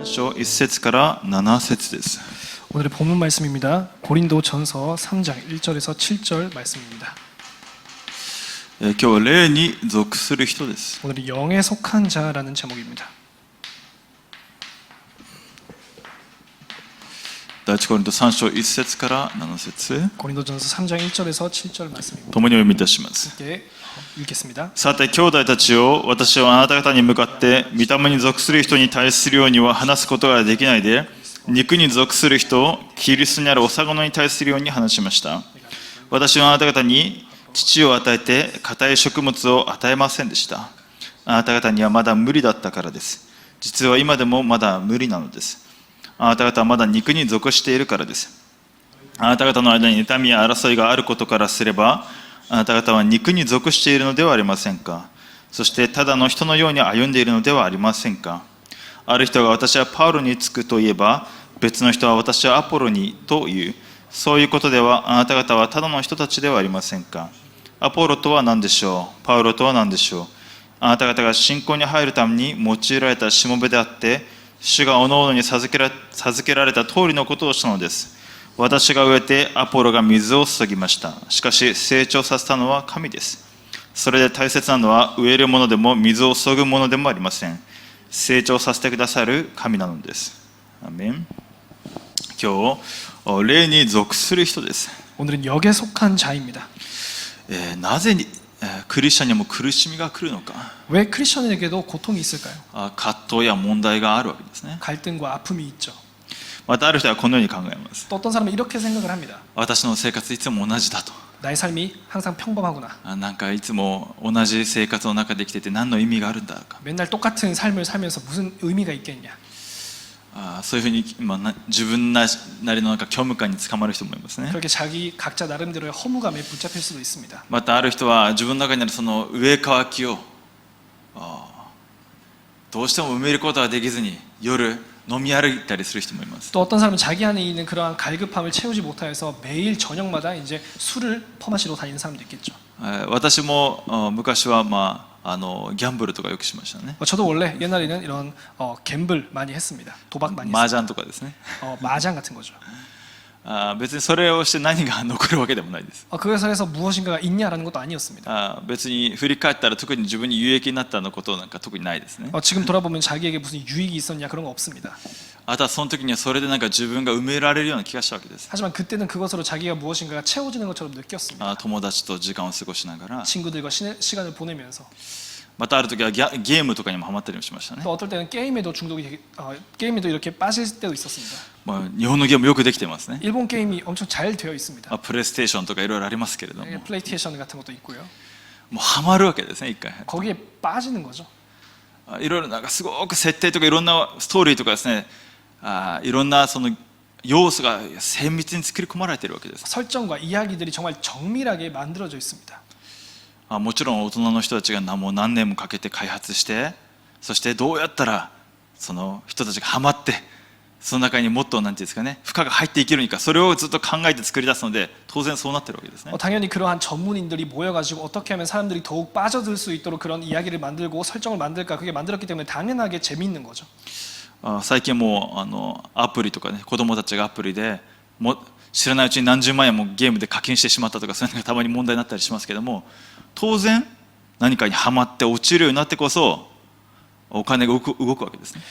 3章1節から7節です。 오늘의 본문 말씀입니다. 고린도전서 3장 1절에서 7절 말씀입니다. 今日は霊に属する人です。 오늘은 영에 속한 자라는 제목입니다. 第一コリント3章1節から7節 고린도전서 3장 1절에서 7절 말씀입니다. 共に読みいたします。 함께 읽겠습니다. さて兄弟たちよ、私はあなた方に向かって御霊に属する人に対するようには話すことができないで、肉に属する人、キリストにある幼子に対するように話しました。私はあなた方に乳を与えて硬い食物を与えませんでした。あなた方にはまだ無理だったからです。実は今でもまだ無理なのです。あなた方はまだ肉に属しているからです。あなた方の間に痛みや争いがあることからすれば、あなた方は肉に属しているのではありませんか。そしてただの人のように歩んでいるのではありませんか。ある人が私はパウロにつくと言えば、別の人は私はアポロにと言う。そういうことではあなた方はただの人たちではありませんか。アポロとは何でしょう。パウロとは何でしょう。あなた方が信仰に入るために用いられたしもべであって、主がおのおのに授けられた通りのことをしたのです。私が植えてアポロが水を注ぎました。しかし成長させたのは神です。それで大切なのは植えるものでも水を注ぐものでもありません。成長させてくださる神なのです。アメン。今日、霊に属する人です。 오늘은 역에 속한 자입니다. なぜにクリスチャンにも苦しみが来るのか。 왜 크리스천에게도 고통이 있을까요? 葛藤や問題があるわけですね。 갈등과 아픔이 있죠. またある人はこのように考えます。 또 어떤 사람은 이렇게 생각을 합니다. 私の生活いつも同じだと。 나의 삶이 항상 평범하구나. なんかいつも同じ生活の中で生きてて何の意味があるんだろうか。 맨날 똑같은 삶을 살면서 무슨 의미가 있겠냐. そういうふうに自分なりの虚無感につかまる人もいますね。 그렇게 자기 각자 나름대로의 허무감에 붙잡힐 수도 있습니다. またある人は自分の中にあるその上乾きをどうしても埋めることができずに夜飲み歩いたりする人もいます。 또 어떤 사람은 자기 안에 있는 그러한 갈급함을 채우지 못하여서 매일 저녁마다 이제 술을 퍼마시러 다니는 사람도 있겠죠. 私も昔はギャンブルとかよくしましたね。 저도 원래 옛날에는 이런 갬블 많이 했습니다. 도박 많이 麻 했습니다. 雀とかですね。 마장 같은 거죠. 別にそれをして何が残るわけでもないです。 그것을 해서 무엇인가가 있냐라는 것도 아니었습니다. 別に振り返ったら特に自分に有益になったのことなんか特にないですね。 지금 돌아보면 자기에게 무슨 유익이 있었냐 그런 거 없습니다. あとはその時にはそれでなんか自分が埋められるような気がしたわけです。 하지만 그때는 그것으로 자기가 무엇인가가 채워지는 것처럼 느꼈습니다. 友達と時間を過ごしながら、 친구들과 시간을 보내면서 またある時はゲームとかにもハマったりもしましたね。 또 어떨 때는 게임에도 게임에도 이렇게 빠질 때도 있었습니다. 日本のゲームよくできてますね。 일본 게임이 엄청 잘 되어 있습니다. プレイステーションとかいろいろありますけれども、 플레이스테이션 같은 것도 있고요. もうハマるわけですね、一回。 거기에 빠지는 거죠. いろいろなんかすごく設定とかいろんなストーリーとかですね、いろんなその要素が精密に作り込まれているわけです。 설정과 이야기들이 정말 정밀하게 만들어져 있습니다. もちろん大人の人たちがもう何年もかけて開発して、そしてどうやったらその人たちがハマってその中にもっとなんていうんですかね、負荷が入っていけるのか、それをずっと考えて作り出すので当然そうなってるわけですね。 당연히 그러한 전문인들이 모여가지고 어떻게 하면 사람들이 더욱 빠져들 수 있도록 그런 이야기를 만들고 설정을 만들까, 그게 만들었기 때문에 당연하게 재미있는 거죠. 最近もアプリとかね、子供たちがアプリでも知らないうちに何十万円もゲームで課金してしまったとか、そういうのがたまに問題になったりしますけども、当然何かにハマって落ちるようになってこそお金が動くわけですね。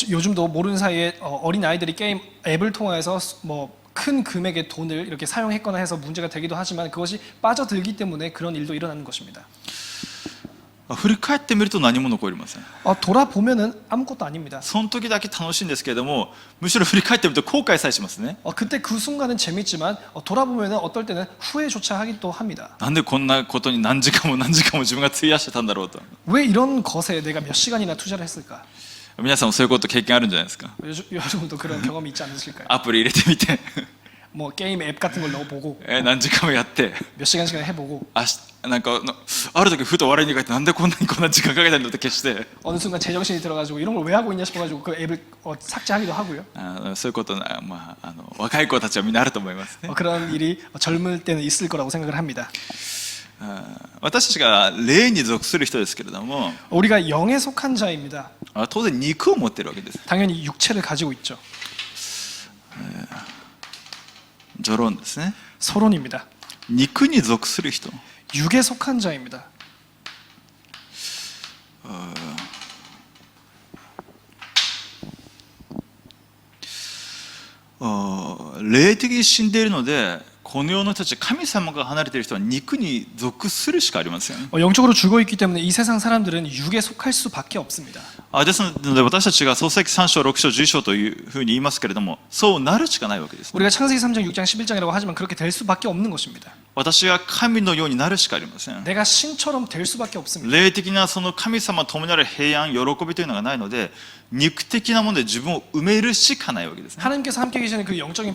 요즘도 모르는 사이에 어린 아이들이 게임 앱을 통해서 뭐 큰 금액의 돈을 이렇게 사용했거나 해서 문제가 되기도 하지만 그것이 빠져들기 때문에 그런 일도 일어나는 것입니다. 振り返ってみると何も残りません。 돌아보면은 아무것도 아닙니다. その時だけ楽しいんですけれども、むしろ振り返ってみると後悔さえしますね。 그때 그 순간은 재밌지만 돌아보면은 어떨 때는 후회조차 하기도 합니다. なんでこんなことに何時間も何時間も自分が費やしてたんだろうと。 왜 이런 것에 내가 몇 시간이나 투자를 했을까? 皆さんもそういうこと経験あるんじゃないですか。 요즘도 그런 경험이 있지 않으실까요? アプリ入れてみて 뭐 게임 앱 같은 걸 넣어보고 何時間もやって、 몇 시간씩 해보고 なんかある時ふと我に返ってなんでこんなにこんな時間かけたんだって消して、 어느 순간 제정신이 들어가지고 이런 걸 왜 하고 있냐 싶어가지고 그 앱을 삭제하기도 하고요. そういうこと若い子たちはみんなあると思いますね。 그런 일이 젊을 때는 있을 거라고 생각을 합니다. 私たちが霊に属する人ですけれども、 우리가 영에 속한 자입니다. 当然肉を持っているわけです。 당연히 육체를 가지고 있죠. 序論ですね。 서론입니다. 肉に属する人、 육에 속한 자입니다. 霊的に死んでいるので、この世の人たち、神様が離れている人は肉に属するしかありません。 영적으로 죽어 있기 때문에 이 세상 사람들은 육에 속할 수밖에 없습니다. ですので私たちが創世記3章6章11章というふうに言いますけれども、そうなるしかないわけです。 우리가 창세기 3장, 6장, 11장이라고 하지만 그렇게 될 수밖에 없는 것입니다. 私が神のようになるしかありません。 내가 신처럼 될 수밖에 없습니다. 霊的なその神様と共にある平安、喜びというのがないので、肉的なもので自分を埋めるしかないわけですね。 하나님께서 함께 계시는 그 영적인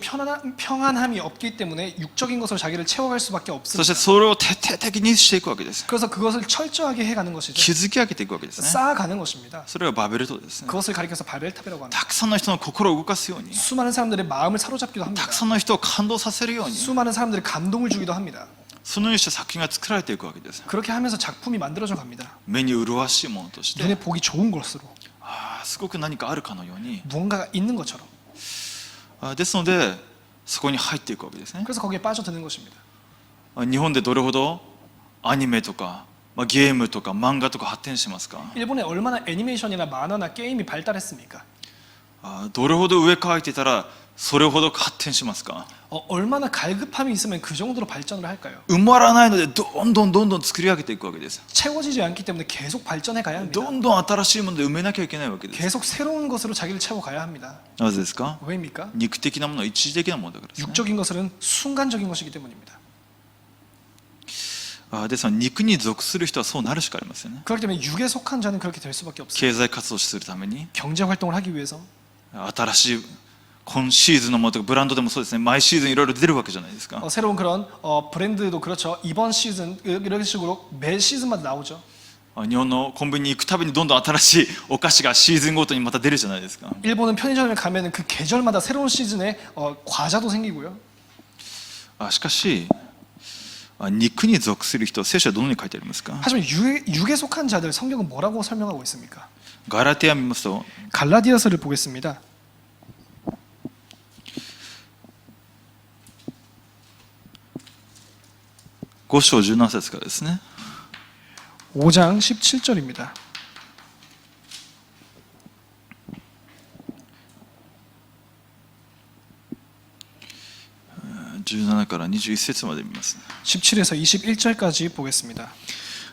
평안함이 없기 때문에 육적인 것으로 자기를 채워갈 수밖에 そ 없습니다. してそれを徹底的にしていくわけです。 그래서 그것을 철저하게 해가는 것이죠. 築き上げていくわけですね。 쌓아가는 것입니다. それがバベル塔ですね。 그것을 가리켜서 바벨탑이라고 합니다. たくさんの人の心を動かすように、 수많은 사람들의 마음을 사로잡기도 합니다. たくさんの人を感動させるように、 수많은 사람들의 감동을 주기도 합니다. そのようにして作品が作られていくわけです。 그렇게 하면서 작품이 만들어져 갑니다. 目に麗しいものとして、 눈에 보기 좋은 것으로 すごく何かあるかのように、 무언가가 있는 것처럼. ですのでそこに入っていくわけですね。 그래서 거기에 빠져드는 것입니다. 日本でどれほどアニメとか、ゲームとか漫画とか発展してますか。 일본에 얼마나 애니메이션이나 만화나 게임이 발달했습니까? どれほど上書いてたらそれほど発展しますか。 얼마나 갈급함이 있으면 그 정도로 발전을 할까요? 埋まらないのでどんどん作り上げていくわけです。 채워지지 않기 때문에 계속 발전해 가야 합니다. どんどん新しいもので埋めなきゃいけないわけです。 계속 새로운 것으로 자기를 채워가야 합니다. なぜですか。 왜입니까? 肉的なものは一時的なものだからですね。 육적인 것은 순간적인 것이기 때문입니다. ですので肉に属する人はそうなるしかありませんね。 그렇기 때문에 육에 속한 자는 그렇게 될 수밖에 없습니다. 経済活動をするために、 경제 활동을 하기 위해서 新しい今シーズンのものとかブランドでもそうですね、毎シーズンいろいろ出るわけじゃないですか。 새로운 그런 브랜드도 그렇죠. 이번 시즌 이런 식으로 매 시즌마다 나오죠. 日本のコンビニに行くたびにどんどん新しいお菓子がシーズンごとにまた出るじゃないですか。 일본은 편의점에 가면은 그 계절마다 새로운 시즌에 과자도 생기고요. しかし肉に属する人、聖書はどのように書いてありますか。 하지만 육에 속한 자들 성경은 뭐라고 설명하고 있습니까? ガラテヤ見ますと、 갈라디아서를 보겠습니다. 5章17節からですね。 5장 17절입니다. 17から21節まで見ます。 17에서 21절까지 보겠습니다.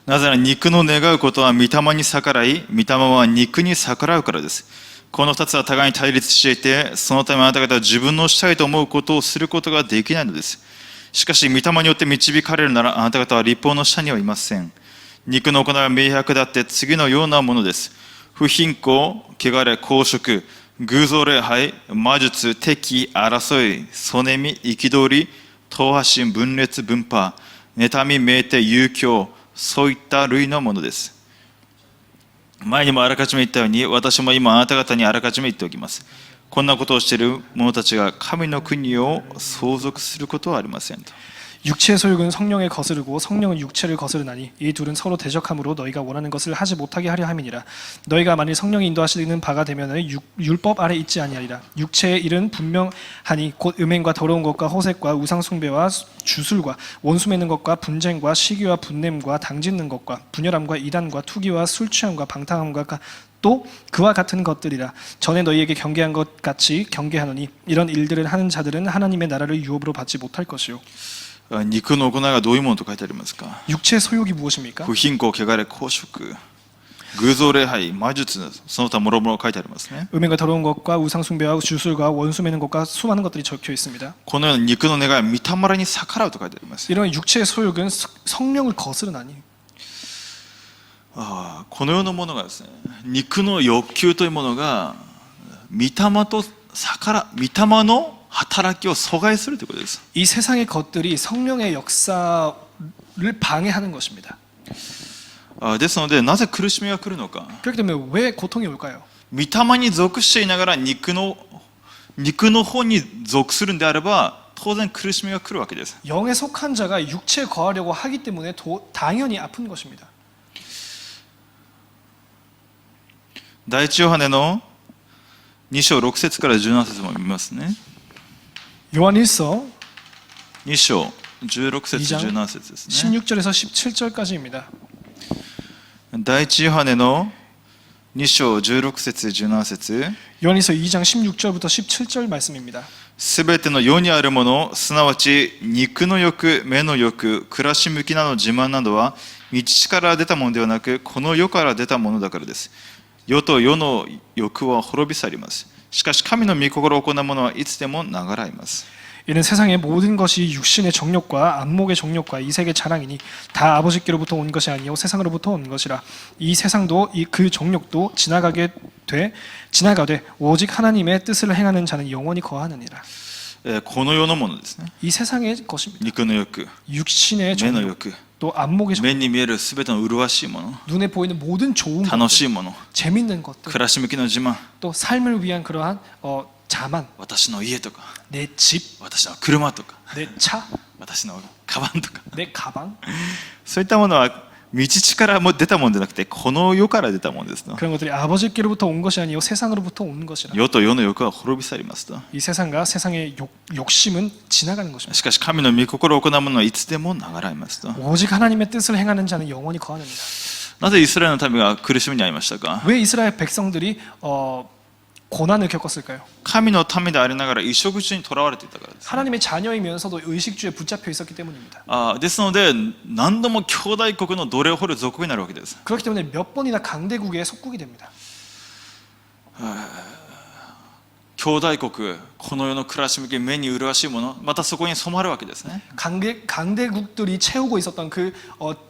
なぜなら肉の願うことは御霊に逆らい、御霊は肉に逆らうからです。この2つは互いに対立していて、そのためあなた方は自分のしたいと思うことをすることができないのです。しかし御霊によって導かれるなら、あなた方は律法の下にはいません。肉の行いは明白であって次のようなものです。不貧困、汚れ、公職、偶像礼拝、魔術、敵、争い、そねみ、憤り、党派心、分裂、分派、妬み、酩酊、遊興、そういった類のものです。前にもあらかじめ言ったように、私も今あなた方にあらかじめ言っておきます。こんなことをしている者たちが神の国を相続することはありませんと。 육체의 소욕은 성령에 거스르고 성령은 육체를 거스르나니 이 둘은 서로 대적함으로 너희가 원하는 것을 하지 못하게 하려 함이니라. 너희가 만일 성령이 인도하시는 바가 되면은 율법 아래 있지 아니하리라. 육체의 일은 분명하니 곧 음행과 더러운 것과 호색과 우상 숭배와 주술과 원수 맺는 것과 분쟁과 시기와 분냄과 당짓는 것과 분열함과 이단과 투기와 술 취함과 방탕함과 또 그와 같은 것들이라. 전에 너희에게 경계한 것 같이 경계하노니 이런 일들을 하는 자들은 하나님의 나라를 유업으로 받지 못할 것이요. 肉の行いがどういうものと書いてありますか。 육체의 소욕이 무엇입니까? 不貧困、汚れ、公職、偶像礼拝、魔術、その他もろもろ書いてありますね。 음행과 더러운 것과 우상 숭배와 주술과 원수 맺는 것과 수많은 것들이 적혀 있습니다. このような肉の願いは御霊に逆らうと書いてあります。 이런 육체의 소욕은 성령을 거스르나니 このようなものがですね、肉の欲求というものが御霊の働きを阻害するということです。 이 세상의 것들이 성령의 역사를 방해하는 것입니다. ですのでなぜ苦しみが来るのか。 그렇기 때문에 왜 고통이 올까요? 御霊に属していながら肉の方に属するんであれば当然苦しみが来るわけです。 영에 속한 자가 육체에 거하려고 하기 때문에 당연히 아픈 것입니다. 第一ヨハネの2章6節から17節も見ますね。 요한 1서 2章16節 2장 17節ですね。 16절에서 17절까지입니다. 第一ヨハネの2章16節17節 요한일서 2장 16절부터 17절 말씀입니다. すべての世にあるもの、すなわち肉の欲、目の欲、暮らし向きなどの自慢などは、道から出たものではなく、この世から出たものだからです。世と世の欲は滅び去ります。しかし神の御心を行うものはいつでも流らいます。 이는 세상의 모든 것이 육신의 정욕과 안목의 정욕과 이 세계 자랑이니 다 아버지께로부터 온 것이 아니요 세상으로부터 온 것이라. 이 세상도 그 정욕도 지나가되 오직 하나님의 뜻을 행하는 자는 영원히 거하느니라. この世のものですね。 이 세상의 것입니다. 肉の欲、 육신의 目の 정욕, 欲、 또 안목의 정욕, 目に見えるすべての麗しいもの、 눈에 보이는 모든 좋은 楽 것들, しいもの、 재밌는 것들, 暮らし向きの自慢、 또 삶을 위한 그러한 자만, 私の家とか、 내 집, 私の車とか、 내 차, 私のカバンとか、 내 가방, そういったものは道からも出たものじゃなくて、この世から出たものですと。 그런 것들이 아버지께로부터 온 것이 아니요 세상으로부터 온 것이라. 世と世の欲は滅び去りますと。 이 세상과 세상의 욕심은 지나가는 것입니다. しかし神の御心を行うものはいつでも流らいますと。 오직 하나님의 뜻을 행하는 자는 영원히 거하느니라. なぜイスラエルの民が苦しみに遭いましたか。 왜 이스라엘 백성들이 고난을 겪었을까요? 神の民でありながら衣食住にとらわれていたからです。 하나님의 자녀이면서도 의식주에 붙잡혀 있었기 때문입니다. ですので何度も兄弟国の奴隷を掘る属になるわけです。 그렇기 때문에 몇 번이나 강대국에 속국이 됩니다. 兄弟国、この世の暮らし向き目に麗しいもの、またそこに染まるわけですね。 강대국들이 채우고 있었던 그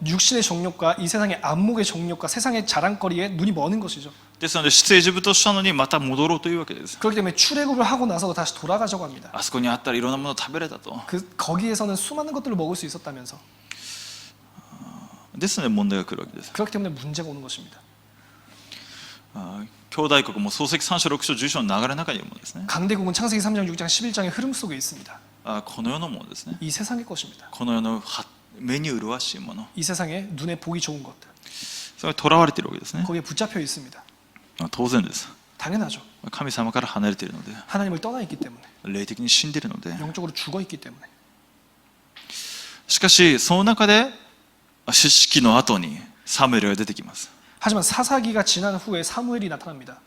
육신의 정욕과 이 세상의 안목의 정욕과 세상의 자랑거리에 눈이 머는 것이죠. ですので出エジプトしたのにまた戻ろうというわけです。 그렇기 때문에 출애굽을 하고 나서 다시 돌아가자고 합니다. あそこにあったらいろんなものを食べれたと。 거기에서는 수많은 것들을 먹을 수 있었다면서. ですので問題が来るわけです。 그렇기 때문에 문제가 오는 것입니다. 兄弟国も創世記3章6章10章の流れの中にいるものですね。 강대국은 창세기 3장, 6장, 11장의 흐름 속에 있습니다. この世のものですね。 이 세상의 것입니다. この世の目に麗しいもの、 이 세상에 눈에 보기 좋은 것들. それにとらわれているわけですね。 거기에 붙잡혀 있습니다. 当然です。 당연하죠. 神様から離れているので、 하나님을 떠나 있기 때문에, 霊的に死んでいるので。 영적으로 죽어 있기 때문에. しかしその中で四式の後にサムエルが出てきます。 하지만 사사기가 지난 후에 사무엘이 나타납니다.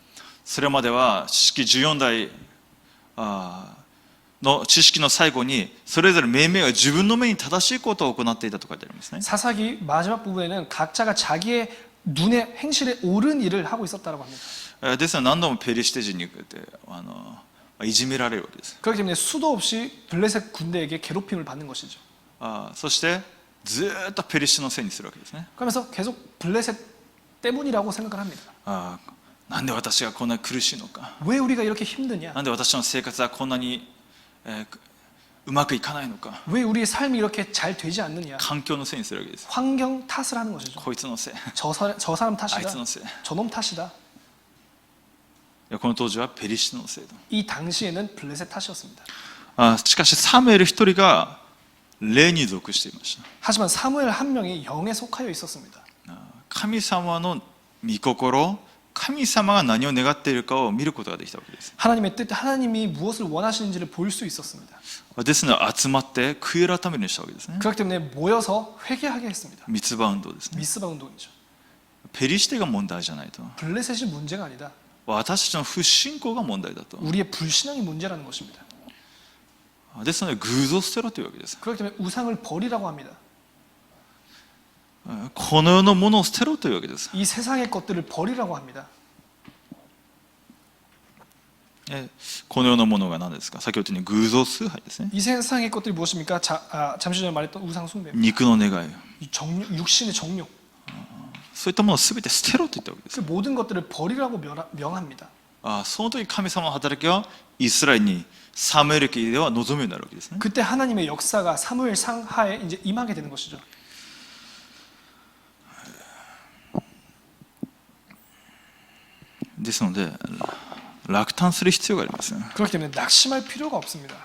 それまでは四式14代の知識の最後にそれぞれ命名が自分の目に正しいことを行っていたと書いてありますね。 사사기 마지막 부분에는 각자가 자기의 눈에 행실에 옳은 일을 하고 있었다고 합니다. ですので何度もペリシテ人にいじめられるわけです。 그렇기 때문에 수도 없이 블레셋 군대에게 괴롭힘을 받는 것이죠. そしてずーっとペリシテのせいにするわけですね。 그러면서 계속 블레셋 때문이라고 생각을 합니다. なんで私がこんなに苦しいのか、 왜 우리가 이렇게 힘드냐? なんで私の生活はこんなに、うまくいかないのか、 왜 우리의 삶이 이렇게 잘 되지 않느냐? 環境のせいにするわけです。 환경 탓을 하는 것이죠. こいつのせい、 저 사람 あい 탓이다. つのせい。い 저놈 탓이다. やこの当時はペリシテのせいだ。 이 당시에는 블레셋 탓이었습니다. しかしサムエル一人が霊に属していました。 하지만 사무엘 한 명이 영에 속하여 있었습니다. 神様の御心、神様が何を願っているかを見ることができたわけです。 하나님의 뜻, 하나님이 무엇을 원하시는지를 볼 수 있었습니다. ですので集まって悔い改めるようにしたわけですね。 그렇기 때문에 모여서 회개하게 했습니다. 三つ葉運動ですね。 미스바 운동이죠. ペリシテが問題じゃないと。 블레셋이 문제가 아니다. 私たちの不信仰が問題だと。 우리의 불신앙이 문제라는 것입니다. ですので偶像を捨てろというわけです。 그렇기 때문에 우상을 버리라고 합니다. この世のものを捨てろというわけです。 이 세상의 것들을 버리라고 합니다. この世のものが何ですか。先ほど言ったように偶像崇拝ですね。 이 세상의 것들이 무엇입니까? 잠시 전에 말했던 우상 숭배. 肉の願い、 육신의 정욕. そういったものを全て捨てろと言ったわけです。 그 모든 것들을 버리라고 명합니다. その時神様の働きはイスラエルにサムエル記では望むようになるわけですね。 그때 하나님의 역사가 사무엘 상하에 이제 임하게 되는 것이죠. ですので落胆する必要があります。 그렇기 때문에 낙심할 필요가 없습니다.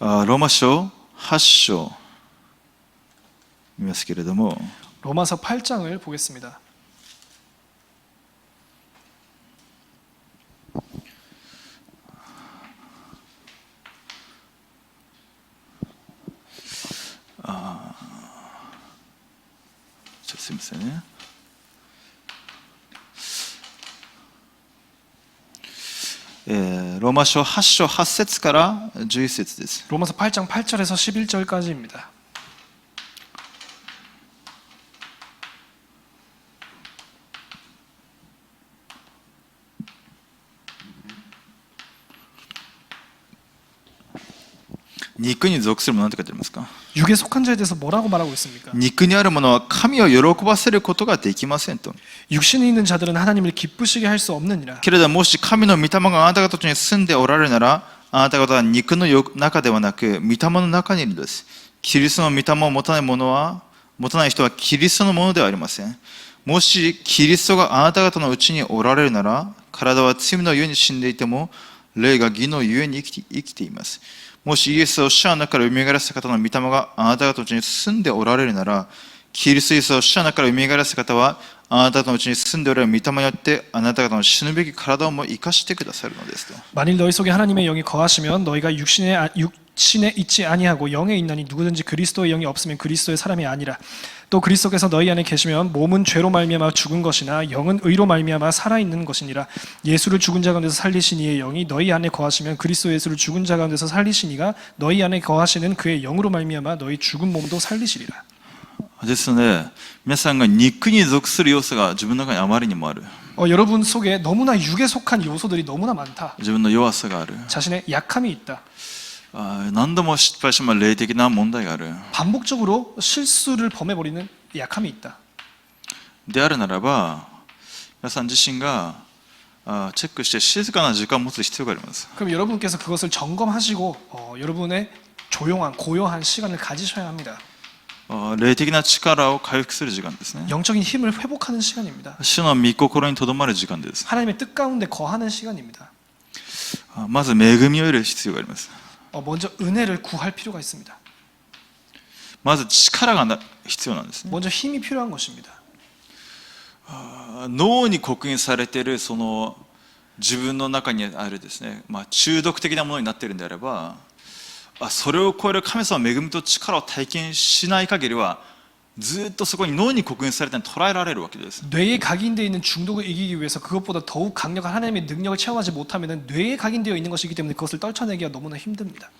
ローマ書8章見ますけれども、 로마서 8장을 보겠습니다.すみませんね。ローマ書8章8節から11節です。 로마서 8장 8절에서 11절까지입니다.肉に属するものって書いてありますか？ 육에 속한 자에 대해서 뭐라고 말하고 있습니까? 肉にあるものは神を喜ばせることができませんと。 육신에 있는 자들은 하나님을 기쁘시게 할 수 없느니라. けれどもし神の御霊があなた方に住んでおられるなら、あなた方は肉の中ではなく御霊の中にいるのです。キリストの御霊を持たない人はキリストのものではありません。もしキリストがあなた方のうちにおられるなら、体は罪のゆえに死んでいても霊が義のゆえに生きています。もしイエスを死者の中から蘇らせた方の御霊があなた方のうちに住んでおられるなら、キリストイエスを死者の中から蘇らせた方はあなた方のうちに住んでおられる御霊によってあなた方の死ぬべき体をも生かしてくださるのですと。 만일 너희 속에 하나님의 영이 거하시면 너희가 육신에 있지 아니하고 영에 있나니 누구든지 그리스도의 영이 없으면 그리스도의 사람이 아니라. 또 그리스도께서 너희 안에 계시면 몸은 죄로 말미암아 죽은 것이나 영은 의로 말미암아 살아있는 것이니라. 예수를 죽은 자 가운데서 살리신 이의 영이 너희 안에 거하시면 그리스도 예수를 죽은 자 가운데서 살리신 이가 너희 안에 거하시는 그의 영으로 말미암아 너희 죽은 몸도 살리시리라. ですので、皆さんが肉に属する要素が自分の中にあまりにもある。 여러분 속에 너무나 육에 속한 요소들이 너무나 많다. 自分の弱さがある。 자신의 약함이 있다. 何度も失敗しても霊的な問題がある。 반복적으로 실수를 범해버리는 약함이 있다. であるならば、皆さん自身がチェックして静かな時間を持つ必要があります。 그럼 여러분께서 그것을 점검하시고 여러분의 조용한 고요한 시간을 가지셔야 합니다. 霊的な力を回復する時間ですね。 영적인 힘을 회복하는 시간입니다. 主の御心にとどまる時間です。 하나님의 뜻 가운데 거하는 시간입니다. まず恵みを得る必要があります。 먼저 은혜를 구할 필요가 있습니다. まず力が必要なんですね。 먼저 힘이 필요한 것입니다. 脳に刻印されているその自分の中にあるですね、中毒的なものになっているんであれば、それを超える神様の恵みと力を体験しない限りはずっとそこに脳に刻印されて捉えられるわけです。 뇌에 각인되어 있는 중독을 이기기 위해서 그것보다 더욱 강력한 하나님의 능력을 체험하지 못하면 뇌에 각인되어 있는 것이기 때문에 그것을 떨쳐내기가 너무나 힘듭니다.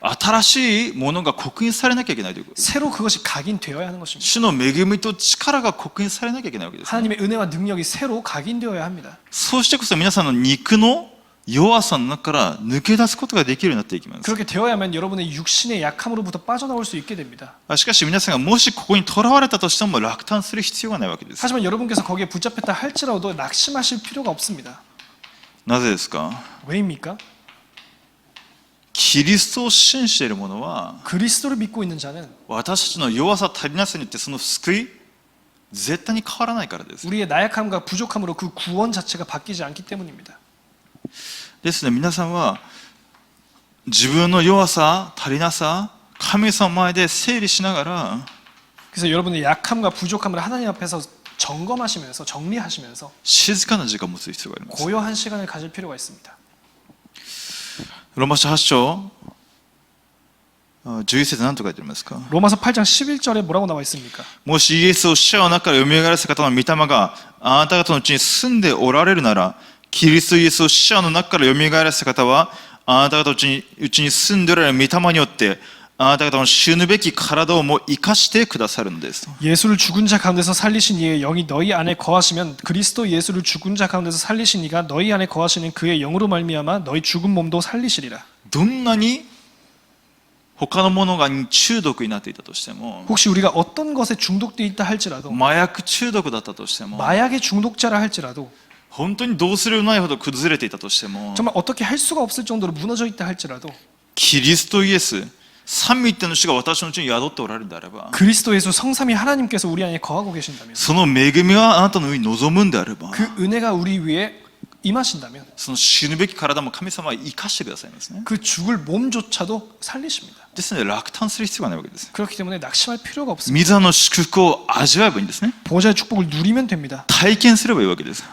新しいものが刻印されなきゃいけないということです。 새로 그것이 각인되어야 하는 것입니다. 主の恵みと力が刻印されなきゃいけないわけです、ね。 하나님의 은혜와 능력이 새로 각인되어야 합니다. そうしてこそ皆さんの肉の弱さの中から抜け出すことができるようになっていきます。 그렇게 되어야만 여러분의 육신의 약함으로부터 빠져나올 수 있게 됩니다. しかし皆さんがもしここにとらわれたとしても落胆する必要がないわけです。 하지만 여러분께서 거기에 붙잡혔다 할지라도 낙심하실 필요가 없습니다. なぜですか？ 왜입니까? キリストを信じている者は 그리스도를 믿고 있는 자는 私たちの弱さ足りなさによってその救い絶対に変わらないからです。 우리의 나약함과 부족함으로 그 구원 자체가 바뀌지 않기 때문입니다. ですので皆さんは自分の弱さ足りなさ神様前で整理しながら 그래서 여러분의 약함과 부족함을 하나님 앞에서 점검하시면서 정리하시면서 静かな時間を持つ必要があります。 고요한 시간을 가질 필요가 있습니다. ローマ書8章11節何と書いてありますか？ 로마서 8장 11절에 뭐라고 나와 있습니까? もしイエスを死者の中から蘇らせた方の御霊があなた方のうちに住んでおられるなら、キリストイエスを死者の中から蘇らせた方はあなた方のうちに住んでおられる御霊によってあなた方の死ぬべき体をも生かしてくださるのです。 예수를 죽은 자 가운데서 살리신 이의 영이 너희 안에 거하시면 그리스도 예수를 죽은 자 가운데서 살리신 이가 너희 안에 거하시는 그의 영으로 말미암아 너희 죽은 몸도 살리시리라. どんなに他のものが中毒になっていたとしても、 혹시 우리가 어떤 것에 중독되어 있다 할지라도 麻薬中毒だったとしても、 마약의 중독자라 할지라도 本当にどうするないほど崩れていたとしても、 정말 어떻게 할 수가 없을 정도로 무너져 있다 할지라도 キリストイエス三位一体の主が私のうちに宿っておられるのであれば、 그리스도 예수 성삼위 하나님께서 우리 안에 거하고 계신다면 その恵みがあなたの上に望むんであれば、 그 은혜가 우리 위에 임하신다면 その死ぬべき体も神様は生かしてくださいますね。 그 죽을 몸조차도 살리십니다. ですので落胆する必要がないわけです。 그렇기 때문에 낙심할 필요가 없습니다. 御座の祝福を味わえばいいんですね。 보좌의 축복을 누리면 됩니다. 体験すればいいわけです。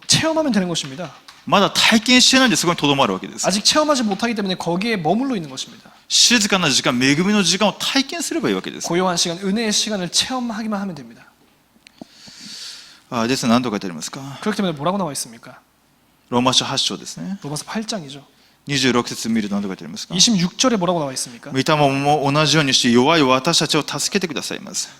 체험하면 되는 것입니다. まだ体験してないんでそこにとどまるわけです。 아직 체험하지 못하기 때문에 거기에 머물러 있는 것입니다. 静かな時間、恵みの時間を体験すればいいわけです。 고요한 시간, 은혜의 시간을 체험하기만 하면 됩니다. ですので何と書いてありますか。 그렇기 때문에 뭐라고 나와 있습니까? ローマ書8章ですね。 로마서 8장이죠. 26節見ると何と書いてありますか。 26절에 뭐라고 나와 있습니까? 御霊も同じようにして弱い私たちを助けてくださいます。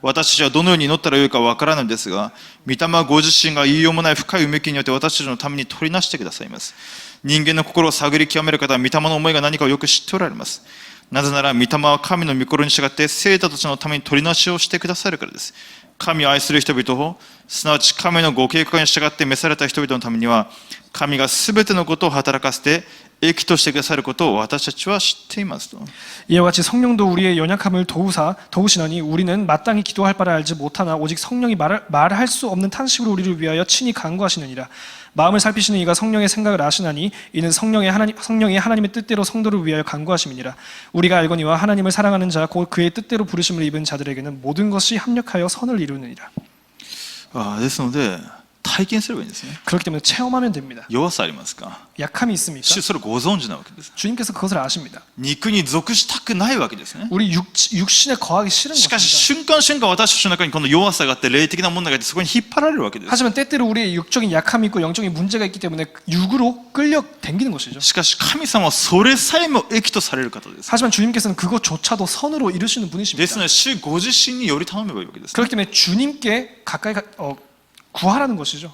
私たちはどのように祈ったらよいかわからないのですが、御霊はご自身が言いようもない深いうめきによって私たちのために取りなしてくださいます。人間の心を探り極める方は御霊の思いが何かをよく知っておられます。なぜなら御霊は神の御心に従って生徒たちのために取りなしをしてくださるからです。神を愛する人々を、すなわち神のご計画に従って召された人々のためには、神がすべてのことを働かせて益としてくださることを私たちは知っていますと。 이와 같이 성령도 우리의 연약함을 도우시나니 우리는 마땅히 기도할 바를 알지 못하나 오직 성령이 말할 수 없는 탄식으로 우리를 위하여 친히 간구하시느니라. 마음을 살피시는 이가 성령의 생각을 아시나니 이는 성령이 하나님의 뜻대로 성도를 위하여 간구하심이니라. 우리가 알거니와 하나님을 사랑하는 자 곧 그의 뜻대로 부르심을 입은 자들에게는 모든 것이 합력하여 선을 이루느니라. ですので体験すればいいんですね。 그렇기 때문에 체험하면 됩니다. 弱さありますか。 약함이 있습니까? 主それご存知なわけです。 주님께서 그것을 아십니다. 肉に属したくないわけですね。 우리 육신에 거하기 싫은 しかし 것입니다. 瞬間瞬間私たちの中にこの弱さがあって霊的な問題があってそこに引っ張られるわけです。 하지만 때때로 우리의 육적인 약함이 있고 영적인 문제가 있기 때문에 육으로 끌려 당기는 것이죠. しかし神様はそれさえも益とされる方です。 하지만 주님께서는 그것조차도 선으로 이루시는 で 분이십니다. すので主ご自身により頼めばいいわけです。 그렇기 때문에 주님께 가까이 구하라는 것이죠.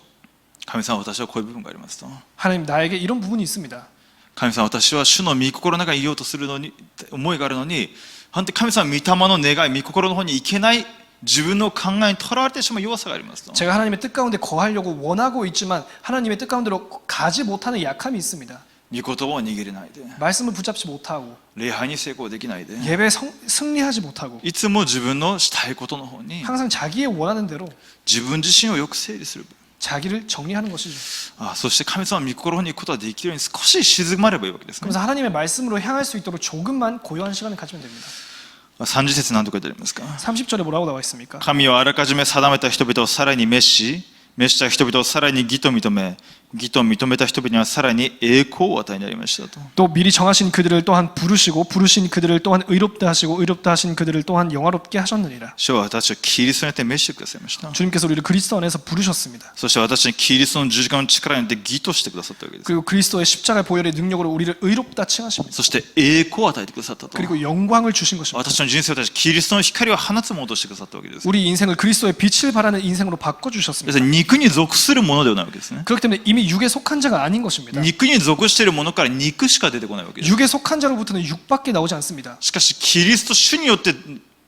神様私はこういう部分がありますと。 하나님 나에게 이런 부분이 있습니다. 神様私は主の御心の中にいようとするのに思いがあるのに本当に神様御霊の願い御心の方に行けない自分の考えにとらわれてしまう弱さがありますと。 제가 하나님의 뜻 가운데 거하려고 원하고 있지만 하나님의 뜻 가운데로 가지 못하는 약함이 있습니다. 御言葉を握れないで 말씀을 붙잡지 못하고 礼拝に成功できないで 예배에 승리하지 못하고 いつも自分のしたいことの方に 항상 자기의 원하는 대로 自分自身をよく整理する。 자기를 정리하는 것이죠. そして神様の御心に行くことができるように少し静まればいいわけですね。 그래서 하나님의 말씀으로 향할 수 있도록 조금만 고요한 시간을 가지면 됩니다. 30節何と書いてありますか。 30절에 뭐라고 나와 있습니까? 神をあらかじめ定めた人々をさらに召した人々をさらに義と認めた人々にはさらに栄光を与えになりましたと。 또 미리 정하신 그들을 또한 부르시고 부르신 그들을 또한 의롭다 하시고 의롭다 하신 그들을 또한 영화롭게 하셨느니라. 主は私をキリストによって召してくださいました。 주님께서 우리를 그리스도 안에서 부르셨습니다. そして私にキリストの十字架の力によって義としてくださったわけです。 그리고 그리스도의 십자가 보혈의 능력으로 우리를 의롭다 칭하십니다. そして栄光を与えてくださったと。 그리고 영광을 주신 것입니다. 私の人生を私キリストの光を放つものとしてくださったわけです。 우리 인생을 그리스도의 빛을 발하는 인생으로 です 바꿔주셨습니다. 肉に属するものではないわけですね。 그렇기 때문에 이미 육에 속한 자가 아닌 것입니다. 肉に属しているものから肉しか出てこないわけです。 육에 속한 자로부터는 육밖에 나오지 않습니다. しかしキリスト主によって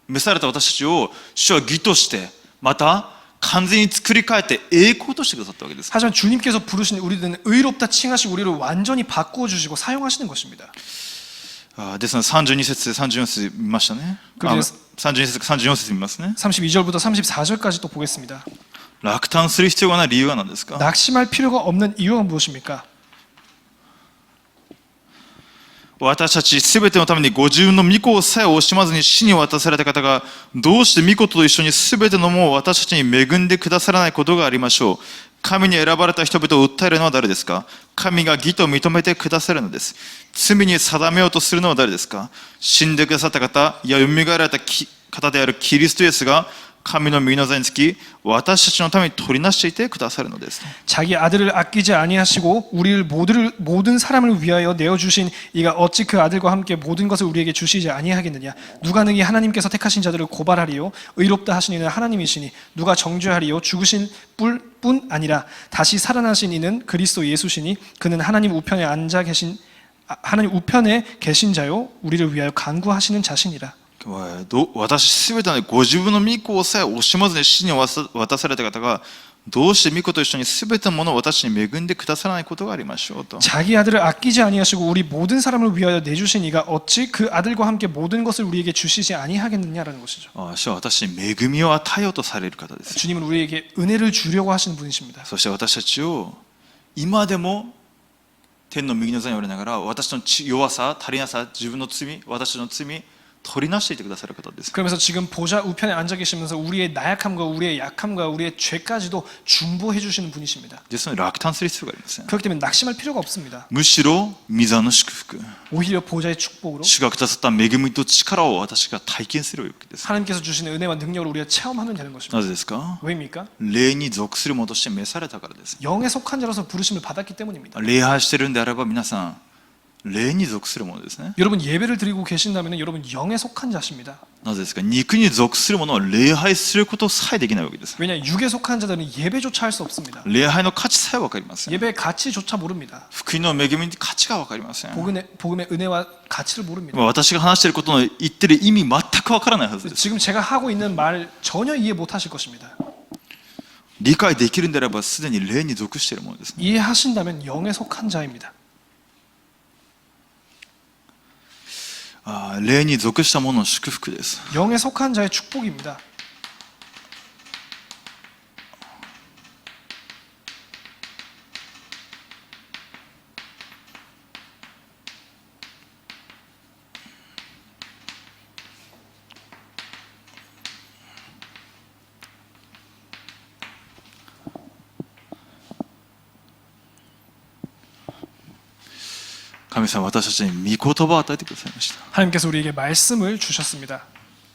召された私たちを主は義としてまた完全に作り変えて栄光としてくださったわけです。 하지만 주님께서 부르신 우리들은 의롭다 칭하시고 우리를 완전히 바꿔주시고 사용하시는 것입니다. ですので32節34節見ましたね。32節34節見ますね。 32절부터 34절까지 또 보겠습니다. 落胆する必要がない理由は何ですか。 낙심할 필요가 없는 이유가 무엇입니까? 私たちすべてのためにご自分の御子さえ惜しまずに死に渡された方がどうして御子と一緒にすべてのものを私たちに恵んでくださらないことがありましょう。神に選ばれた人々を訴えるのは誰ですか。神が義と認めてくださるのです。罪に定めようとするのは誰ですか。死んでくださった方や蘇られた方であるキリストイエスが神の御の座につき私たちのために取りなしていてくださるのです。 자기 아들을 아끼지 아니하시고 우리를 모든 사람을 위하여 내어주신 이가 어찌 그 아들과 함께 모든 것을 우리에게 주시지 아니하겠느냐. 누가 능히 하나님께서 택하신 자들을 고발하리요. 의롭다 하신 이는 하나님이시니 누가 정죄하리요. 죽으신 뿐 아니라 다시 살아나신 이는 그리스도 예수시니 그는 하나님 우편에 계신 자요 우리를 위하여 간구하시는 자신이라. 私すべてのご自分の御子さえ惜しまずに死に渡された方がどうして御子と一緒にすべてのものを私に恵んでくださらないことがありましょうと。 자기 아들을 아끼지 아니하시고 우리 모든 사람을 위하여 내주신 이가 어찌 그 아들과 함께 모든 것을 우리에게 주시지 아니하겠느냐라는 것이죠. 主は私に恵みを与えようとされる方です。 주님은 우리에게 은혜를 주려고 하시는 분이십니다. そして私たちを今でも天の右の座におりながら私の弱さ、足りなさ、自分の罪、私の罪取りなしていてくださる方です。 그러면서 지금 보좌 우편에 앉아 계시면서 우리의 나약함과 우리의 약함과 우리의 죄까지도 중보해 주시는 분이십니다. ですので落胆する必要がありません。 그렇기 때문에 낙심할 필요가 없습니다. むしろ御座の祝福、 오히려 보좌의 축복으로 主がくださった恵みと力を私が体験するわけです。 하나님께서 주시는 은혜와 능력을 우리가 체험하면 되는 것입니다. なぜですか？ 왜입니까? 霊に属するものとして召されたからです。 영에 속한 자로서 부르심을 받았기 때문입니다. 礼拝してるんであれば皆さん霊に属するものですね。 여러분 예배를 드리고 계신다면 여러분 영에 속한 자십니다. なぜですか？肉に属するものは礼拝することさえできないわけです。 왜냐 육에 속한 자들은 예배조차 할 수 없습니다. 礼拝の価値さえ分かりません。 예배의 가치조차 모릅니다. 福音の恵みに価値が分かりません。 복음의 은혜와 가치를 모릅니다. 私が話していることの言ってる意味全く分からないはずです。 지금 제가 하고 있는 말 전혀 이해 못하실 것입니다. 理解できるんであればすでに霊に属しているものです。 이해하신다면 영에 속한 자입니다. 霊に属したものの祝福です。 영에 속한 자의 축복입니다. 神様、私たちに御言葉を与えてくださいました。 하나님께서 우리에게 말씀을 주셨습니다.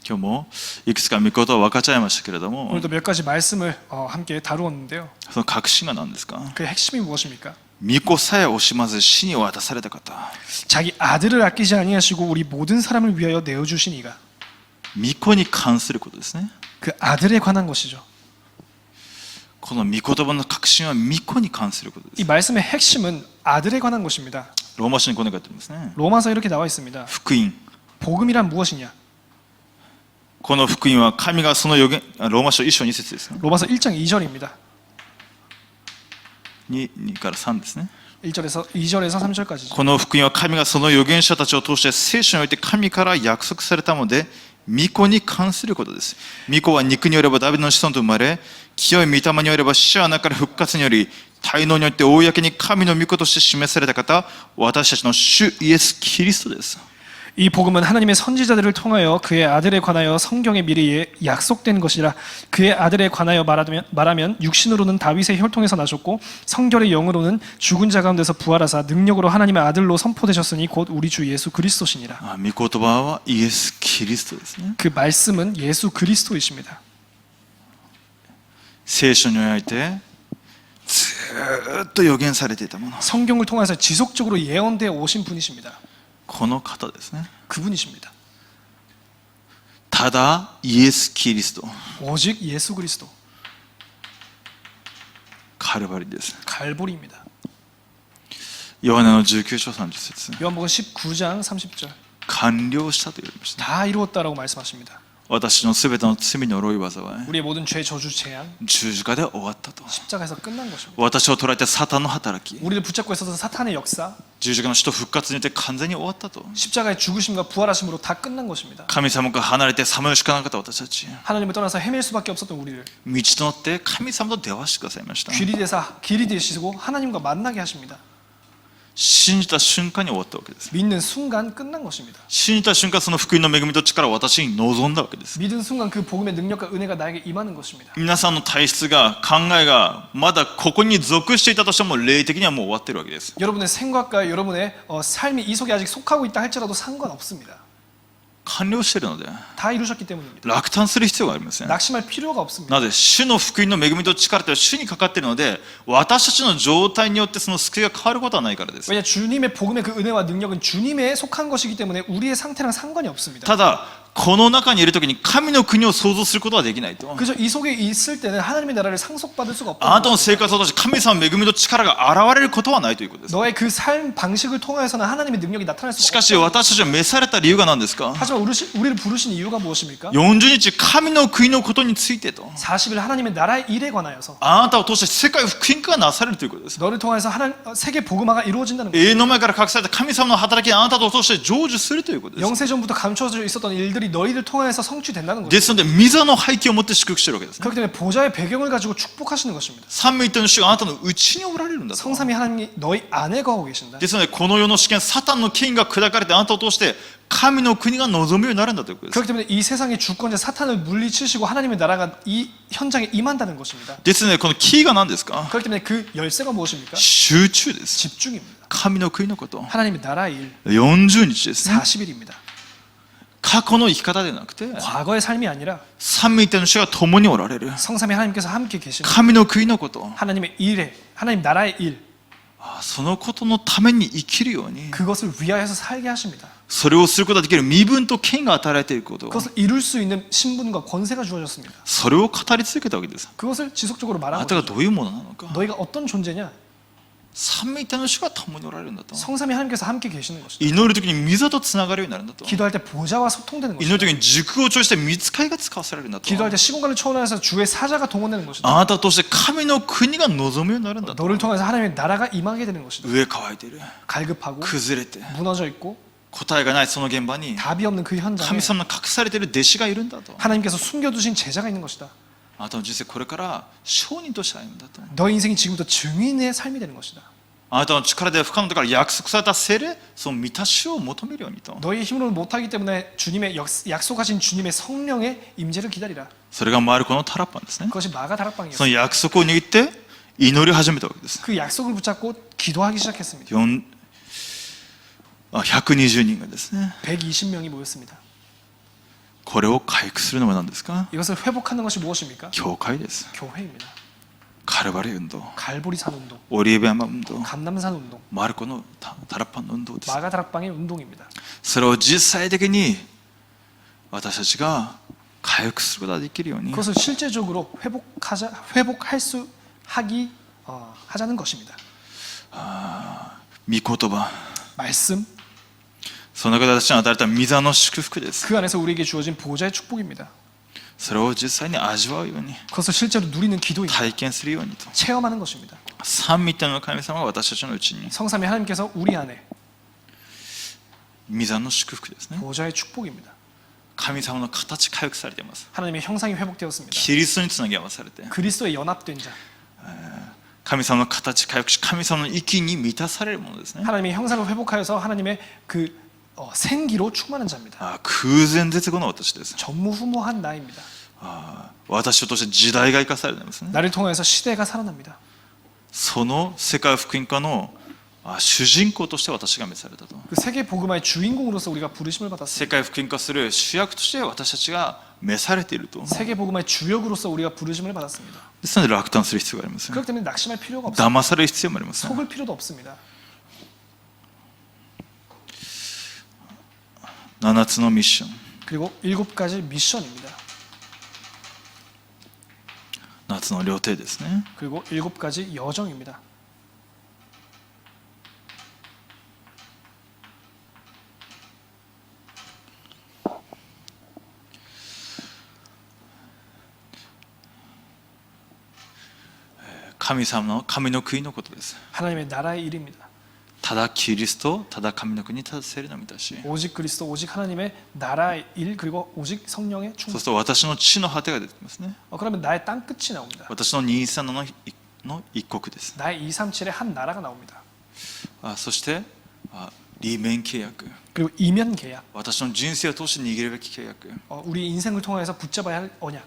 今日もいくつか御言葉を分かっちゃいましたけれども、 오늘도 몇 가지 말씀을 함께 다루었는데요. その核心が何ですか？ 그 핵심이 무엇입니까? 御子さえ惜しまず死に渡された方、 자기 아들을 아끼지 아니하시고 우리 모든 사람을 위하여 내어 주신 이가 御子に関することですね。 그 아들에 관한 것이죠. この御言葉の核心は御子に関することで 이 す。 말씀의 핵심은 아들에 관한 것입니다. ローマ書にこう書いてありますね。 로마서 이렇게 나와 있습니다. 福音。 복음이란 무엇이냐? この福音は神がその予言、ローマ書1章2節ですね。 로마서 1장 2절입니다. 2から3ですね。 2절에서 3절까지죠. この福音は神がその預言者たちを通して聖書において神から約束されたもので、御子に関することです。御子は肉によればダビデの子孫と生まれ、清い御霊によれば死者の中から復活により、大能によって公に神の御子として示された方、私たちの主イエス・キリストです。 이 복음은 하나님의 선지자들을 통하여 그의 아들에 관하여 성경의 미래에 약속된 것이라. 그의 아들에 관하여 말하면 육신으로는 다윗의 혈통에서 나셨고 성결의 영으로는 죽은 자 가운데서 부활하사 능력으로 하나님의 아들로 선포되셨으니 곧 우리 주 예수 그리스도시니라. 御言葉はイエス・キリストですね。 그 말씀은 예수 그리스도이십니다. 聖書においてずっと予言されていたもの、 성경을 통해서 지속적으로 예언되어 오신 분이십니다. この方ですね。 그분이십니다. ただイエス・キリスト、 오직 예수 그리스도. カルバリです。 갈보리입니다. ヨハネの19章30節、 요한복음 19장 30절. 完了したと言われました。 다 이루었다라고 말씀하십니다. 私のすべての罪の呪い災い、 우리의 모든 죄 저주 재앙 十字架で終わったと。 십자가에서 끝난 것입니다. 私を捉えてサタンの働き、 우리를 붙잡고 있었던 사탄의 역사 十字架の死と復活によって完全に終わったと。 십자가의 죽으심과 부활하심으로 다 끝난 것입니다. 神様から離れてさまよしかなかった私たち、 하나님을 떠나서 헤맬 수밖에 없었던 우리를 道となって神様と出会わせてくださいました。 길이 되시고 하나님과 만나게 하십니다. 信じた瞬間に終わったわけです。 믿는 순간 끝난 것입니다. 信じた瞬間、その福音の恵みと力を私に望んだわけです。 믿은 순간 그 복음의 능력과 은혜가 나에게 임하는 것입니다. 皆さんの体質が、考えがまだここに属していたとしても霊的にはもう終わってるわけです。 여러분의 생각과 여러분의 삶이 이 속에 아직 속하고 있다 할지라도 상관없습니다. 完了しているので 다 이루셨기 때문입니다. 落胆する必要がありません。 낙심할 필요가 없습니다. なぜ主の福音の恵みと力と主にかかっているので、私たちの状態によってその救いが変わることはないからです。 왜냐 주님의 복음의 그 은혜와 능력은 주님에 속한 것이기 때문에 우리의 상태랑 상관이 없습니다. ただこの中にいるときに神の国を想像することはできないと。 그저 이 속에 있을 때는 하나님의 나라를 상속받을 수가 あなた 없다. の生活を通して神様の恵みと力が現れることはないということです。 너의 그 삶 방식을 통해서는 하나님의 능력이 나타날 し 수가 かし 없다. 私たちは召された理由が何ですか？ 하지만 우리를 부르신 이유가 무엇입니까? 40日神の国のことについてと。 40일 하나님의 나라의 일에 관하여서 あなたを通して世界福音化がなされるということです。 너를 통해서 세계 복음화가 이루어진다는 것. 永遠の前から隠された神様の働きがあなたを通して成就するということです。 영세전부터 감춰져 있었던 일들이 그들이 너희를 통하여서 성취된다는 것입니다. ですので御座の背景を持って祝福してるわけですね。 그렇기 때문에 보좌의 배경을 가지고 축복하시는 것입니다. 三位一体の主があなたのうちにおられるんだと。 성삼위 하나님이 너희 안에 거하고 계신다. ですのでこの世の試験、サタンの権威が砕かれてあなたを通して神の国が望むようになるんだということです。 그렇기 때문에 이 세상의 주권자 사탄을 물리치시고 하나님의 나라가 이 현장에 임한다는 것입니다. ですのでこのキーが何ですか？ 그렇기 때문에 그 열쇠가 무엇입니까? 集中です。 집중입니다. 神の国のこと。 하나님의 나라의 일, 40日ですね。 40일입니다. 過去の生き方でなくて 과거의 삶이 아니라 三位一体の主が共におられる 성삼위 하나님께서 함께 계시는 神の国のこと、 하나님의 일에 하나님 나라의 일, そのことのために生きるように 그것을 위하여서 살게 하십니다. それをすることができる身分と権が与えられていること、 그것을 이룰 수 있는 신분과 권세가 주어졌습니다. それを語り続けたわけです。 그것을 지속적으로 あ 말하는 なたが 거죠. どういうものなのか、 너희가 어떤 존재냐? 三位一体の主が共におられるんだと。 성삼위 하나님께서 함께 계시는 것이다. 祈るときに御座とつながるようになるんだと。 기도할 때 보좌와 소통되는 祈る 것이다. ときに軸を通して御使いが使わせられるんだと。 기도할 때 시공간을 초월해서 주의 사자가 동원되는 것이다. あなたを通して神の国が望むようになるんだと。 너를 통해서 하나님의 나라가 임하게 되는 것이다. 上乾いている、 갈급하고 崩れて 무너져 있고 答えがないその現場に 답이 없는 그 현장에 神様の隠されている弟子がいるんだと。 하나님께서 숨겨두신 제자가 있는 것이다. あなたの人生これから証人として歩むんだと。 너의 인생이 지금부터 증인의 삶이 되는 것이다. あなたの力では不可能だから約束された聖霊、その満たしを求めるようにと。 너의 힘으로는 못하기 때문에 주님의 약속하신 주님의 성령의 임재를 기다리라. それがマルコのタラッパンですね。 그것이 마가 そ 다락방이었습니다. の約束を握って祈り始めたわけです。 그 약속을 붙잡고 기도하기 시작했습니다. 120人がですね、 120명이 모였습니다. これを回復するのは何ですか？ 이것을 회복하는 것이 무엇입니까? 教会です。 교회입니다. カルバリ運動、 갈보리산 운동, オリーブ山運動、 감남산 운동, マルコのタラッパンの運動です。 마가 다락방의 운동입니다. それを実際的に私たちが回復することができるように、 그것을 실제적으로 회복할 수 하자는 것입니다. 御言葉、 말씀, その方たちに与えられた御座の祝福です。 그 안에서 우리에게 주어진 보좌의 축복입니다. それを実際に味わうように、 그것을 실제로 누리는 기도입니다. 体験するようにと。 체험하는 것입니다. 三位一体の神様が私たちのうちに、 성삼위 하나님께서 우리 안에 御座の祝福ですね。 보좌의 축복입니다. 神様の形回復されています。 하나님의 형상이 회복되었습니다. キリストにつなぎ合わされて、 그리스도에 연합된 자, 神様の形回復し、神様の息に満たされるものですね。 하나님의 형상을 회복하여서 하나님의 그 생기로 충만한 자입니다. 空前絶後の私です。 전무후무한 나입니다. 私を通して時代が生かされていますね。 나를 통해서 시대가 살아납니다. その世界福音化の主人公として私が召されたと。 그 세계 복음화의 주인공으로서 우리가 부르심을 世 받았습니다. 界福音化する主役として私たちが召されていると。 세계 복음화의 주역으로서 우리가 부르심을 받았습니다. ですので落胆する必要があります。 그렇기 때문에 낙심할 필요가 없습니다. 騙される必要もあります。 속을 필요도 없습니다. 7つのミッション、 그리고 7가지 미션입니다. 7つの料亭ですね。 그리고 7가지 여정입니다.神の国のことです。 하나님의 나라의 일입니다. ただキリスト、ただ神の国、ただ聖霊の満たし。 오직 그리스도, 오직 하나님의 나라의 일, 그리고 오직 성령의 そう 충만. すると私の地の果てが出てきますね。 그러면 나의 땅 끝이 나옵니다. 私の237の一国です。 나의 237의 한 나라가 나옵니다. そして利免契約、 그리고 이면 계약, 私の人生を通して握るべき契約、 우리 인생을 통해서 붙잡아야 할 언약,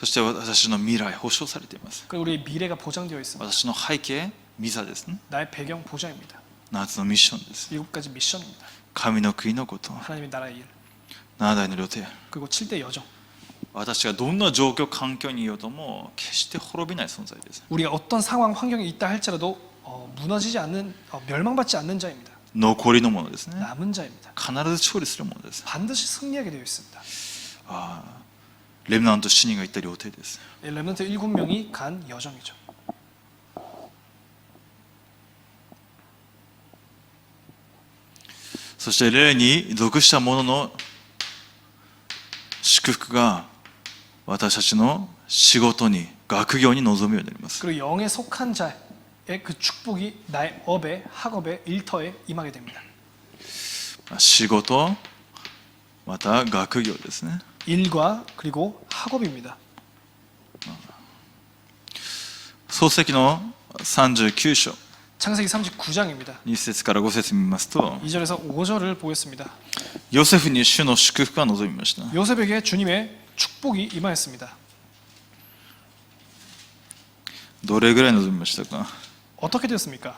そして私の未来保証されています。 그리고 우리의 미래가 보장되어 있습니다. 私の背景、御座ですね。 나의 배경 보장입니다. 7つのミッションです。 7가지 미션입니다. 神の国のこと、 하나님의 나라의 일, 7代の料亭。 그리고 7대 여정. 私がどんな状況環境にいようとも決して滅びない存在です。 우리가 어떤 상황 환경에 있다 할지라도 무너지지 않는 멸망받지 않는 자입니다. 残りのものですね。 남은 자입니다. 必ず勝利するものです。 반드시 승리하게 되어 있습니다. レムナント7人が言った料亭です。 렘넌트 7명이 간 여정이죠. そして霊に属した者の祝福が私たちの仕事に、学業に臨むようになります。 그리고 영에 속한 자의 그 축복이 나의 업에, 학업에, 일터에 임하게 됩니다. 仕事、また学業ですね。 일과 그리고 학업입니다. 創世記の39章 창세기 39장입니다. 2節から5節見ますと、 2절에서 5절을 보겠습니다. ヨセフに主の祝福が望みました。 요셉에게 주님의 축복이 임하였습니다. どれぐらい望みましたか。 어떻게 되었습니까?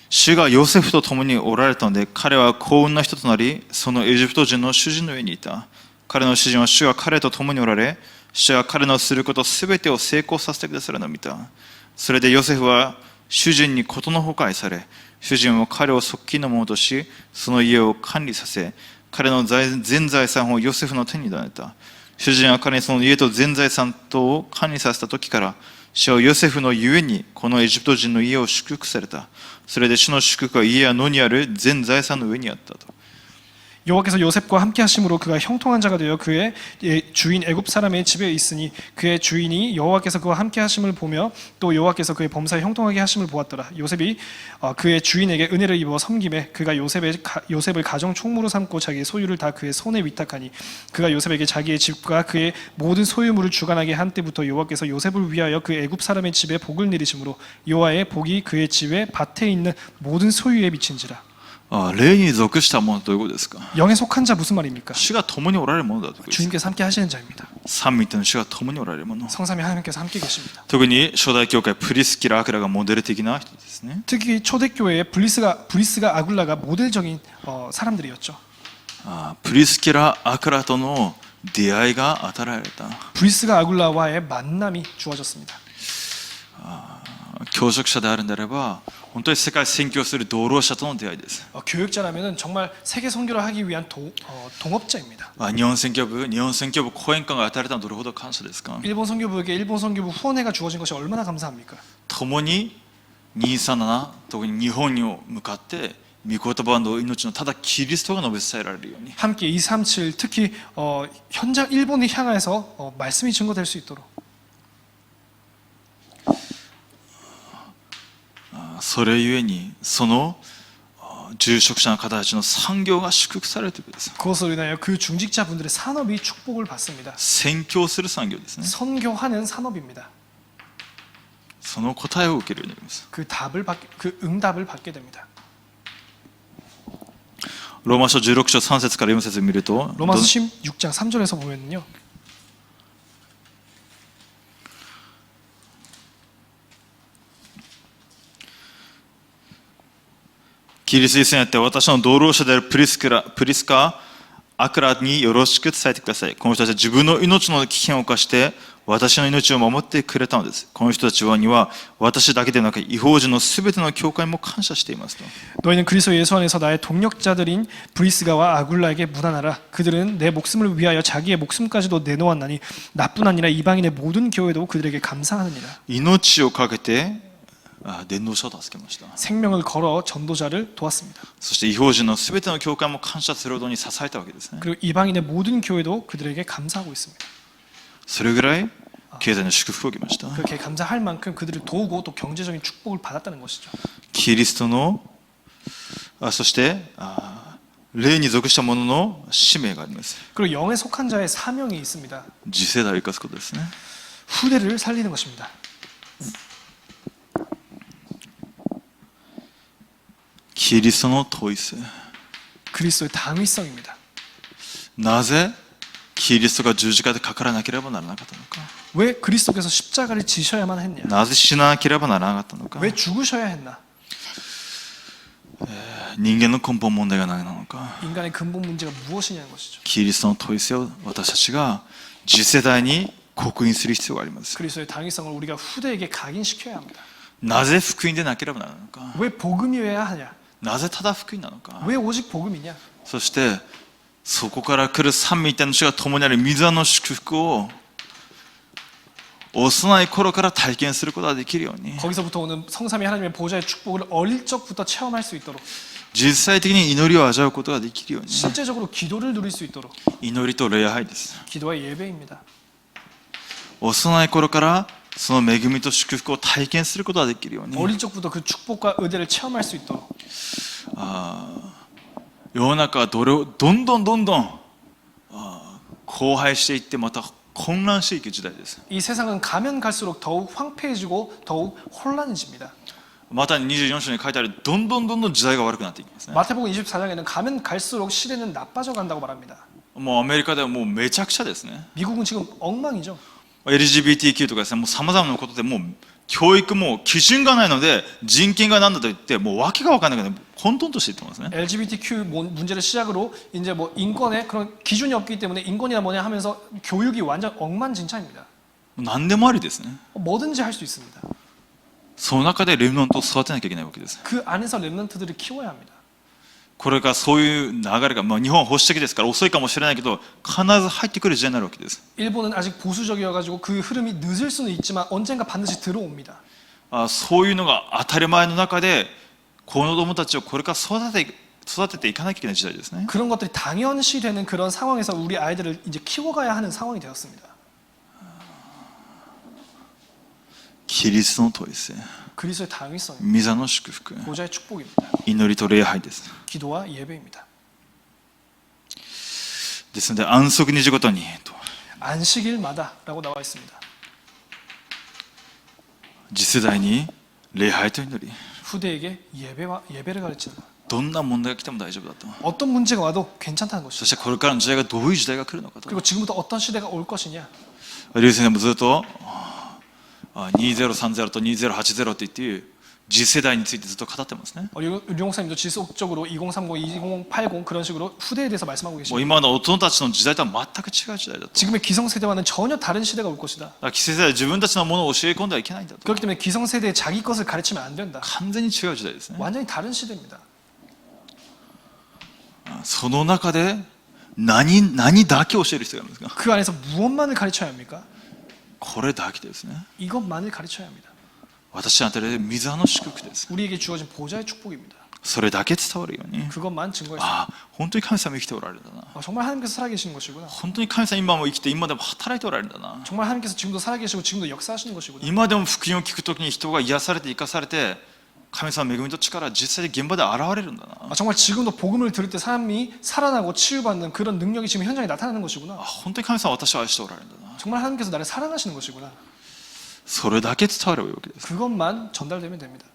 主がヨセフと共におられたので、彼は幸運な人となり、そのエジプト人の主人の上にいた。彼の主人は主が彼と共におられ、主が彼のすることすべてを成功させてくださるのを見た。それでヨセフは主人にことのほか愛され、主人は彼を側近のものとし、その家を管理させ、彼の全財産をヨセフの手に委ねた。主人は彼にその家と全財産等を管理させた時から、主はヨセフのゆえにこのエジプト人の家を祝福された。それで主の祝福は家や野にある全財産の上にあったと。 여호와께서 요셉과 함께 하심으로 그가 형통한 자가 되어 그의 주인 애굽 사람의 집에 있으니 그의 주인이 여호와께서 그와 함께 하심을 보며 또 여호와께서 그의 범사에 형통하게 하심을 보았더라. 요셉이 그의 주인에게 은혜를 입어 섬김에 그가 요셉을 가정 총무로 삼고 자기의 소유를 다 그의 손에 위탁하니 그가 요셉에게 자기의 집과 그의 모든 소유물을 주관하게 한 때부터 여호와께서 요셉을 위하여 그 애굽 사람의 집에 복을 내리심으로 여호와의 복이 그의 집에 밭에 있는 모든 소유에 미친지라. 霊に属したものということですか。 영에 속한 자 무슨 말입니까? 主が共におられるものだということです。 주님께서 함께 하시는 자입니다. 三位一体の主が共におられるもの。 성삼위 하나님께서 함께 계십니다. 特に初代教会プリスキラ・アクラがモデル的な人ですね。 특히 초대교회의 브리스가 아굴라가 모델적인 사람들이었죠. プリスキラ・アクラとの出会いが与えられた。 브리스가 아굴라와의 만남이 주어졌습니다. 教職者であるんであれば、本当に世界宣教する同労者との出会いです。 교육자라면은 정말 세계 선교를 하기 위한 동업자입니다. 日本宣教部講演会が与えられたのはどれほど感謝ですか。 일본 선교부에게 일본 선교부 후원회가 주어진 것이 얼마나 감사합니까? 共に237特に日本に向かって御言葉の命のただキリストが述べ伝えられるように。 함께 237 특히 현장 일본에 향해서 말씀이 증거될 수 있도록. それゆえにその住職者の方たちの産業が祝福されるということです。 그것으로 인하여 그 중직자분들의 산업이 축복을 받습니다. 宣教する産業ですね。 선교하는 산업입니다. その答えを受けるようになります。 그 응답을 받게 됩니다. ローマ書16章3節から4節を見ると、 로마서 16장 3절에서 보면요. キリストについて私の同労者であるプリスカ・アクラによろしく伝えてください。この人たちは自分の命の危険を冒して私の命を守ってくれたのです。この人たちには私だけでなく異邦人のすべての教会も感謝していますと。 너희는 그리스도 예수 안에서 나의 동력자들인 브리스가와 아굴라에게 문안하라. 그들은 내 목숨을 위하여 자기의 목숨까지도 내놓았나니 나뿐 아니라 이방인의 모든 교회도 그들에게 감사하느니라. 命をかけて伝道者を助けました。 생명을 걸어 전도자를 도왔습니다. そして異邦人のすべての教会も感謝するほどに支えたわけですね。 그리고 이방인의 모든 교회도 그들에게 감사하고 있습니다. それぐらい経済の祝福を受けました。 그렇게 감사할 만큼 그들을 도우고 또 경제적인 축복을 받았다는 것이죠. キリストのそして霊に属した者の使命があります。 그리고 영에 속한 자의 사명이 있습니다. 次世代を生かすことですね。 후대를 살리는 것입니다. キリストの統一。 그리스도의 당위성입니다. なぜキリストが十字架でかからなければならなかったのか。 왜 그리스도께서 십자가를 지셔야만 했냐? なぜ死ななければならなかったのか。 왜 죽으셔야 했나? 人間の根本問題が何なのか。 인간의 근본 문제가 무엇이냐는 것이죠. キリストの統一を私たちが次世代に刻印する必要があります。 그리스도의 당위성을 우리가 후대에게 각인시켜야 합니다. なぜ福音でなければならないのか。 왜 복음이어야 하냐? なぜただ福音なのか。 왜 오직 복음이냐? そしてそこから来る三位一体の主が共にある御座の祝福を幼い頃から体験することができるように、 거기서부터 오는 성삼위 하나님의 보좌의 축복을 어릴 적부터 체험할 수 있도록, 実際的に祈りを味わうことができるように、 실제적으로 기도를 누릴 수 있도록. 祈りと礼拝です。 기도와 예배입니다. 幼い頃からその恵みと祝福を体験することができるように、 어릴 적부터 그 축복과 은혜를 체험할 수 있도록. 世の中はどんどん荒廃していってまた混乱していく時代です。 이 세상은 가면 갈수록 더욱 황폐해지고 더욱 혼란해집니다. また24章に書いてあるどんどん時代が悪くなっていきますね。 마태복음 24장에는 가면 갈수록 시대는 나빠져 간다고 말합니다. もうアメリカではもうめちゃくちゃですね。 미국은 지금 엉망이죠. LGBTQ とかですね、もう様々なことでもう教育も基準がないので人権が何だと言ってもう訳が分からないけど混沌としていってますね。 LGBTQ 문제를 시작으로 이제 뭐 인권에 그런 기준이 없기 때문에 인권이나 뭐냐 하면서 교육이 완전 엉망진창입니다. 何でもありですね。 뭐든지 할 수 있습니다. その中でレムナントを育てなきゃいけないわけです。 그 안에서 렘넌트들을 키워야 합니다. これがそういう流れが、日本は保守的ですから遅いかもしれないけど必ず入ってくる時代になるわけです。 일본은 아직 보수적이어가지고 그 흐름이 늦을 수는 있지만 언젠가 반드시 들어옵니다. そういうのが当たり前の中で子供たちをこれから育てていかなきゃいけない時代ですね。 그런 것들이 당연시 되는 그런 상황에서 우리 아이들을 이제 키워가야 하는 상황이 되었습니다. キリストの統一性、 그리스도의 당위성, 御座の祝福、 보좌의 축복입니다. 祈りと礼拝です。 기도와 예배입니다. ですので安息日ごとに 안식일마다라고 나와 있습니다. 次世代に礼拝と祈り、 후대에게 예배를 가르치는 것. どんな問題が来ても大丈夫だと。 어떤 문제가 와도 괜찮다는 そ 것이죠. してこれからの時代がどういう時代が来るのかと。 그리고 지금부터 어떤 시대가 올 것이냐. リュウ先生もずっと2030と2080って言って次世代についてずっと語ってますね。 류목사님도 지속적으로 2030, 2080 그런 식으로 후대에 대해서 말씀하고 もう 계십니다. 今の大人たちの時代とは全く違う時代だと。 지금의 기성세대와는 전혀 다른 시대가 올 것이다. だから既成世代は自分たちのものを教え込んではいけないんだと。 그렇기 때문에 기성세대에 자기 것을 가르치면 안 된다. 完全に違う時代ですね。 완전히 다른 시대입니다. その中で何だけ教える必要があるんですか。 그 안에서 무엇만을 가르쳐야 합니까? これだけですね。 이것만을 가르쳐야 합니다. 私に与える御座の祝福です。 우리에게 주어진 보좌의 축복입니다. それだけ伝わるように、 그것만 증거했습니다. 本当に神様生きておられるんだな。 정말 하나님께서 살아계신 것이구나. 本当に神様今も生きて今でも働いておられるんだな。 정말 하나님께서 지금도 살아계시고 지금도 역사하시는 것이구나. 今でも福音を聞くときに人が癒されて生かされて神様の恵みと力が実際に現場で現れるんだな。 정말 지금도 복음을 들을 때 사람이 살아나고 치유받는 그런 능력이 지금 현장에 나타나는 것이구나. 本当に神様は私を愛しておられるんだな。 정말 하나님께서 나를 사랑하시는 것이구나. それだけ伝わればいいわけです。 그것만 전달되면 됩니다.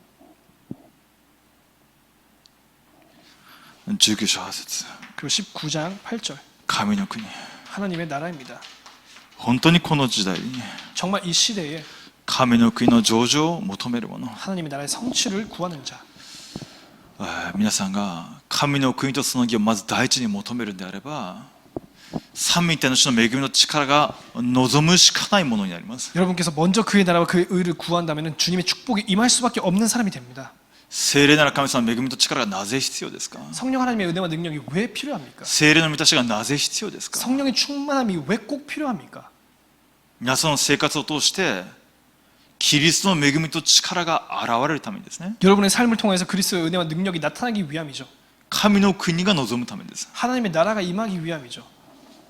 19章8節、 그리고 19장 8절 神の国、 하나님의 나라입니다. 本当にこの時代に 정말 이 시대에 神の国の成就を求める者、 하나님의 나라의 성취를 구하는 자. 皆さんが神の国とその義をまず第一に求めるんであれば、三位一体の主の恵みの力が望むしかないものになります。 여러분께서 먼저 그의 나라와 그의 의를 구한다면 주님의 축복이 임할 수밖에 없는 사람이 됩니다. 聖霊なる神様の恵みと力がなぜ必要ですか。 성령 하나님의 은혜와 능력이 왜 필요합니까? 聖霊の満たしがなぜ必要ですか。 성령의 충만함이 왜 꼭 필요합니까? 皆さんの生活を通してキリストの恵みと力が現れるためにですね。 여러분의 삶을 통해서 그리스도의 은혜와 능력이 나타나기 위함이죠. 神の国が望むためです。 하나님의 나라가 임하기 위함이죠.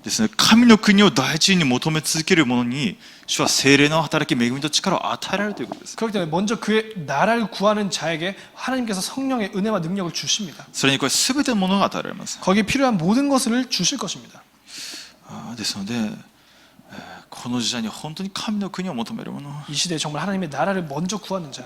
ですね、神の国を第一に求め続ける者に主は聖霊の働き恵みと力を与えられるということです。 그렇기 때문에 먼저 그의 나라를 구하는 자에게 하나님께서 성령의 은혜와 능력을 주십니다. それにこれ全てのものが与えられます。 거기에 필요한 모든 것을 주실 것입니다. ですので、この時代に本当に神の国を求める者、 이 시대에 정말 하나님의 나라를 먼저 구하는 자.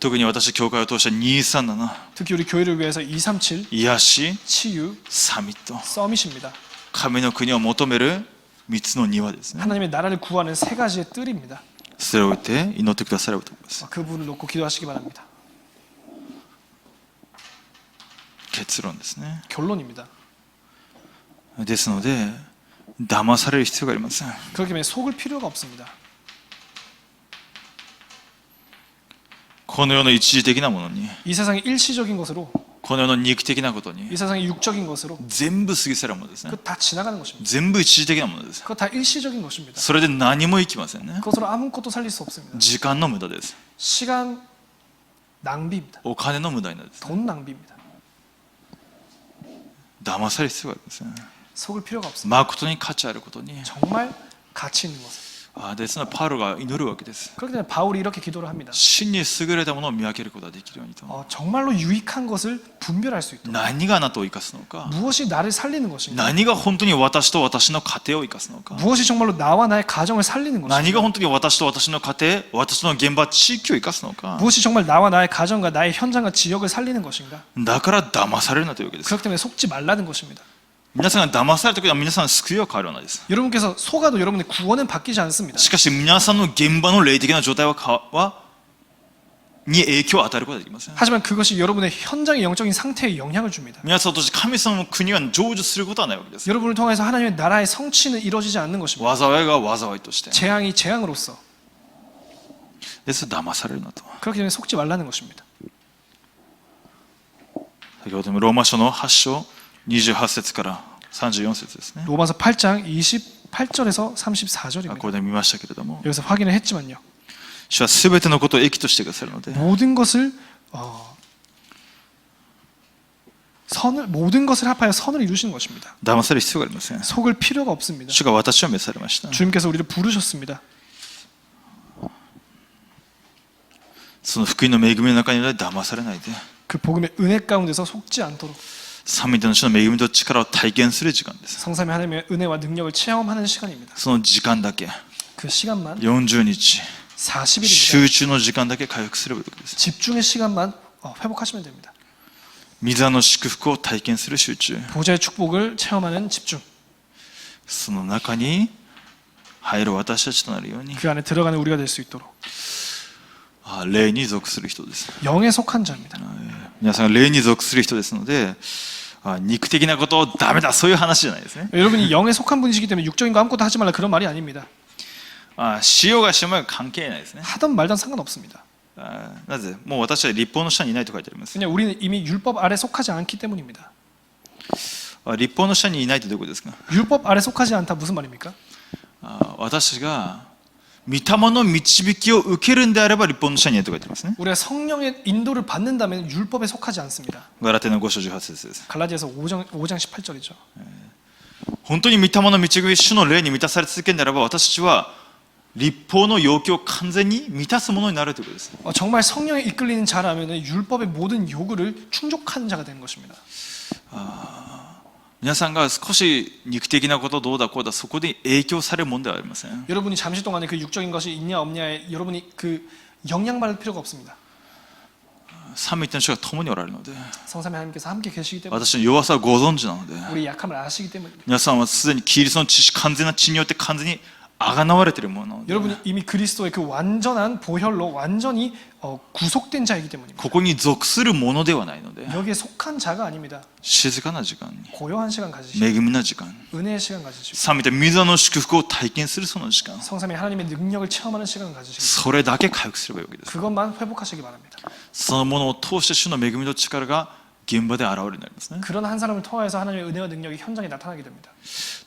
特に私教会を通して237 특히 우리 교회를 위해서 237癒し 치유 サミット、 서밋입니다. 神の国を求める3つの庭ですね。 하나님의 나라를 구하는 세 가지의 뜰입니다. それを置いて祈ってくださればと思います。 그 부분을 놓고 기도하시기 바랍니다. 結論ですね。 결론입니다. ですので騙される必要がありません。 그렇기 때문에 속을 필요가 없습니다. この世の一時的なものに、 이 세상의 일시적인 것으로, この世の肉的なことに 이 세상의 육적인 것으로 全部過ぎ去るものですね。 그거 다 지나가는 것입니다. 全部一時的なものです。 그거 다 일시적인 것입니다. それで何も生きませんね。 그것으로 아무것도 살릴 수 없습니다. 時間の無駄です。 시간 낭비입니다. お金の無駄になるんです。 돈 낭비입니다. 騙される必要がありますね。 속을 필요가 없습니다. 誠に価値あることに 정말 가치 있는 것을 ですのでパウロが祈るわけです。 그렇기 때문에 바울이 이렇게 기도를 합니다. 真に優れたものを見分けることができるようにと。 정말로 유익한 것을 분별할 수 있도록 何があなたを生かすのか、 무엇이 나를 살리는 것인가 何が本当に私と私の家庭を生かすのか、 무엇이 정말로 나와 나의 가정을 살리는 何 것인가 が本当に私と私の家庭、私の現場、地域を生かすのか。 무엇이 정말 나와 나의 가정과 나의 현장과 지역을 살리는 것인가 だから騙されるなというわけです。 그렇기 때문에 속지 말라는 것입니다. 皆さんが騙された時は皆さん救いは変わるのです。 여러분께서 속아도 여러분의 구원은 바뀌지 않습니다. しかし皆さんの現場の霊的な状態に影響を与えることはできません。 하지만 그것이 여러분의 현장의 영적인 상태에 영향을 줍니다. 皆さんとして神様の国が成就することはないわけです。 여러분을 통해서 하나님의 나라의 성취는 이루어지지 않는 것입니다. 災いが災いとして。 재앙이 재앙으로서. です騙されるなと。 그렇기 때문에 속지 말라는 것입니다. 先ほどのローマ書の8章28節から34節ですね。 로마서 8장 28절에서 34절입니다. ここで見ましたけれども、 여기서 확인을 했지만요. 主はすべてのことを益としてくださるので、 모든 것을 모든 것을 합하여 선을 이루시는 것입니다. 騙される必要がありません。 속을 필요가 없습니다. 主が私を召されました。 주님께서 우리를 부르셨습니다. その福音の恵みの中には騙されないで、 그 복음의 은혜 가운데서 속지 않도록 三位一体の主の恵みと力を体験する時間です。 성삼위 하나님의 은혜와 능력을 체험하는 시간입니다. その時間だけ、 그 시간만 40日、 40일입니다. 集中の時間だけ回復すればいいわけです。 집중의 시간만 회복하시면 됩니다. 御座の祝福を体験する集中、 보좌의 축복을 체험하는 집중. その中に入る私たちとなるように、 그 안에 들어가는 우리가 될 수 있도록 霊に属する人です。 영에 속한 자입니다. 皆さんが霊に属する人ですので、肉的なことをダメだ、そういう話じゃないですね。 여러분이 영에 속한 분이시기 때문에 육적인 거 아무것도 하지 말라 그런 말이 아닙니다. しようがしまいが関係ないですね。 하던 말던 상관없습니다. なぜもう私は立法の下にいないと書いてあります。 왜냐 우리는 이미 율법 아래 속하지 않기 때문입니다. 立法の下にいないってどういうことですか。 율법 아래 속하지 않다 무슨 말입니까? 私が御霊の導きを受けるんであれば立法の下にいないと書いてありますね。 우리가 성령의 인도를 받는다면 율법에 속하지 않습니다. ガラテの5章18節です。 갈라디아서 5장 18절이죠. 本当に御霊の導き、主の霊に満たされ続けるならば、私たちは立法の要求を完全に満たすものになるということです。 정말 성령에 이끌리는 자라면 율법의 모든 요구를 충족하는 자가 되는 것입니다. 皆さんが少し肉的なことどうだこうだ、そこで影響されるものではありません。 여러분이 잠시 동안에 그 육적인 것이 있냐 없냐에 여러분이 그 영향받을 필요가 없습니다. 三位一体の主が共におられるので、 성삼위 하나님께서 함께 계시기 때문에 私の弱さをご存知なので、 우리 약함을 아시기 때문에 皆さんはすでにキリストの血、完全な血によって完全にあがなわれているものなので、 여러분이 이미 그리스도의 그 완전한 보혈로 완전히 구속된 자이기 때문입니다. ここに属するものではないので、 여기에 속한 자가 아닙니다. 静かな時間に、 고요한 시간 가지시고 恵みな時間、 은혜의 시간 가지시고 三位一体御座の祝福を体験するその時間、 성삼위 하나님의 능력을 체험하는 시간을 가지시고 それだけ回復すればいいわけです。 그것만 회복하시기 바랍니다. そのものを通して主の恵みと力が現場で現れるようになりますね。 그런 한 사람을 통해서 하나님의 은혜와 능력이 현장에 나타나게 됩니다.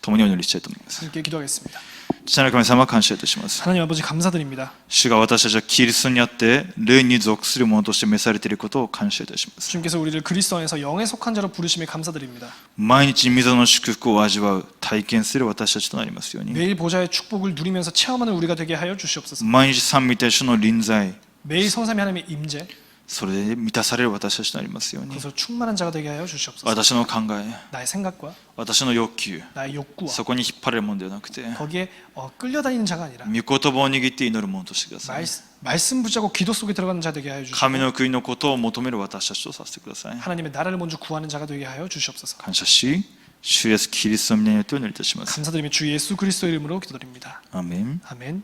共にお祈りしたいと思います。 함께 기도하겠습니다. 父なる神様、感謝いたします。 하나님 아버지 감사드립니다. 主が私たちはキリストにあって霊に属する者として召されていることを感謝いたします。 주님께서 우리를 그리스도 안에서 영에 속한 자로 부르심에 감사드립니다. 毎日御座の祝福を味わう、体験する私たちとなりますように、 매일 보좌의 축복을 누리면서 체험하는 우리가 되게 하여 주시옵소서. 毎日三位一体主の臨在、 매일 성삼위 하나님의 임재, それで満たされる私たちとなりますように、 그래서 충만한 자가 되게 하여 주시옵소서. 私の考え、 나의 생각과 私の欲求、 나의 욕구와 そこに引っ張られるものではなくて、 거기에 끌려다니는 자가 아니라 御言葉を握って祈るものとしてください。 말씀 붙잡고 기도 속에 들어가는 자 되게 하여 주시고 神の国のことを求める私たちとさせてください。 하나님의 나라를 먼저 구하는 자가 되게 하여 주시옵소서. 感謝し、主イエスキリストの皆によってお祈りいたします。 감사드리며 주 예수 그리스도 이름으로 기도드립니다. アーメン。 아멘.